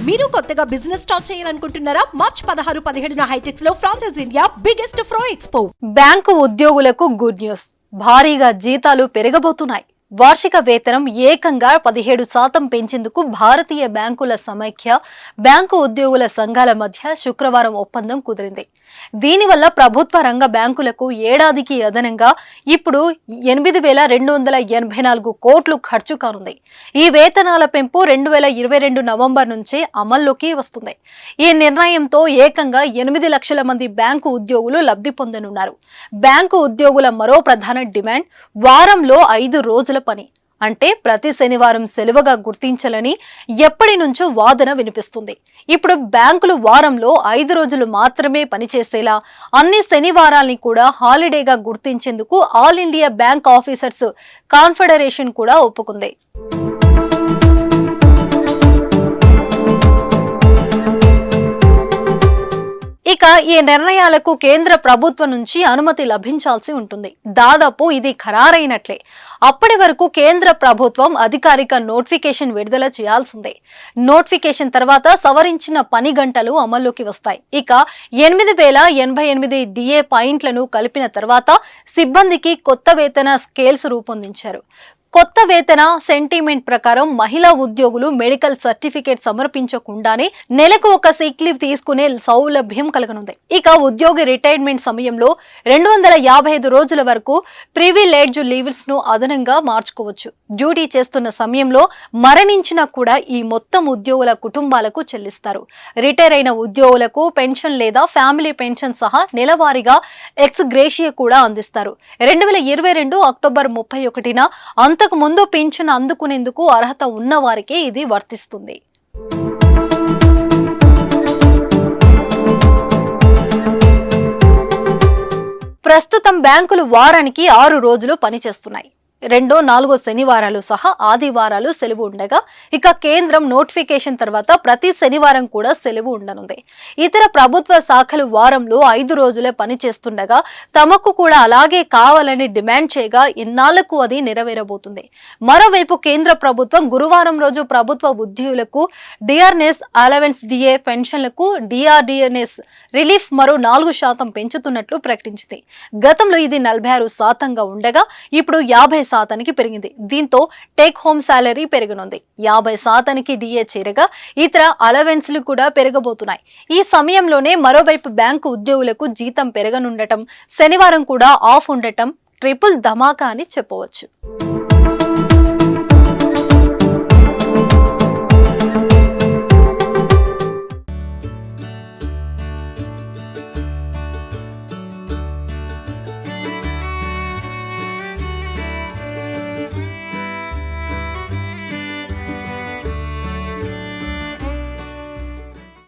మీరు కొత్తగా business start చేయాలనుకుంటున్నారా? మార్చ్ 16-17 హైటెక్స్ లో franchise India biggest ఫ్రో expo. Bank ఉద్యోగులకు గుడ్ న్యూస్. భారీగా జీతాలు పెరగబోతున్నాయి. వార్షిక వేతనం ఏకంగా 17% పెంచేందుకు భారతీయ బ్యాంకుల సమైక్య బ్యాంకు ఉద్యోగుల సంఘాల మధ్య శుక్రవారం ఒప్పందం కుదిరింది. దీనివల్ల ప్రభుత్వ రంగ బ్యాంకులకు ఏడాదికి అదనంగా ఇప్పుడు 8,284 కోట్లు ఖర్చు కానుంది. ఈ వేతనాల పెంపు 2022 నవంబర్ నుంచే అమల్లోకి వస్తుంది. ఈ నిర్ణయంతో ఏకంగా 8 లక్షల మంది బ్యాంకు ఉద్యోగులు లబ్ధి పొందనున్నారు. బ్యాంకు ఉద్యోగుల మరో ప్రధాన డిమాండ్ వారంలో 5 రోజుల పని, అంటే ప్రతి శనివారం సెలవుగా గుర్తించాలని ఎప్పటి నుంచో వాదన వినిపిస్తుంది. ఇప్పుడు బ్యాంకులు వారంలో 5 రోజులు మాత్రమే పనిచేసేలా అన్ని శనివారాల్ని కూడా హాలిడేగా గుర్తించేందుకు all India bank officers confederation కూడా ఒప్పుకుంది. ఇక ఈ నిర్ణయాలకు కేంద్ర ప్రభుత్వం నుంచి అనుమతి లభించాల్సి ఉంటుంది. దాదాపు ఇది ఖరారైనట్లే. అప్పటి వరకు కేంద్ర ప్రభుత్వం అధికారిక నోటిఫికేషన్ విడుదల చేయాల్సిందే. నోటిఫికేషన్ తర్వాత సవరించిన పని గంటలు అమల్లోకి వస్తాయి. ఇక 8,088 డిఏ పాయింట్లను కలిపిన తర్వాత సిబ్బందికి కొత్త వేతన స్కేల్స్ రూపొందించారు. కొత్త వేతన సెంటిమెంట్ ప్రకారం మహిళా ఉద్యోగులు మెడికల్ సర్టిఫికేట్ సమర్పించకుండానే నెలకు ఒక సిక్ లీవ్ తీసుకునే సౌలభ్యం కలగనుంది. ఇక ఉద్యోగి రిటైర్మెంట్ సమయంలో 255 రోజుల వరకు ప్రివిలేజ్ లీవ్స్ ను అదనంగా మార్చుకోవచ్చు. డ్యూటీ చేస్తున్న సమయంలో మరణించినా కూడా ఈ మొత్తం ఉద్యోగుల కుటుంబాలకు చెల్లిస్తారు. రిటైర్ అయిన ఉద్యోగులకు పెన్షన్ లేదా ఫ్యామిలీ పెన్షన్ సహా నెలవారీగా ఎక్స్ గ్రేషియా కూడా అందిస్తారు. 2022 అక్టోబర్ 31న అంతకు ముందు పింఛన్ అందుకునేందుకు అర్హత ఉన్న వారికే ఇది వర్తిస్తుంది. ప్రస్తుతం బ్యాంకులు వారానికి 6 రోజులు పనిచేస్తున్నాయి. 2, 4 శనివారాలు సహా ఆదివారాలు సెలవు ఉండగా, ఇక కేంద్రం నోటిఫికేషన్ తర్వాత ప్రతి శనివారం కూడా సెలవు ఉండనుంది. ఇతర ప్రభుత్వ శాఖలు వారంలో 5 రోజులే పనిచేస్తుండగా తమకు కూడా అలాగే కావాలని డిమాండ్ చేయగా ఇన్నాళ్లకు అది నెరవేరబోతుంది. మరోవైపు కేంద్ర ప్రభుత్వం గురువారం రోజు ప్రభుత్వ ఉద్యోగులకు డిఆర్ఎస్ అలవెన్స్ డిఏ పెన్షన్లకు డిఆర్డిఎన్ఎస్ రిలీఫ్ మరో 4% పెంచుతున్నట్లు ప్రకటించింది. గతంలో ఇది 46%గా ఉండగా ఇప్పుడు 50%కి పెరిగింది. దీంతో టేక్ హోమ్ సాలరీ పెరగనుంది. 50%కి డిఏ చేరగా ఇతర అలవెన్స్లు కూడా పెరగబోతున్నాయి. ఈ సమయంలోనే మరోవైపు బ్యాంకు ఉద్యోగులకు జీతం పెరగనుండటం, శనివారం కూడా ఆఫ్ ఉండటం ట్రిపుల్ ధమాకా అని చెప్పవచ్చు.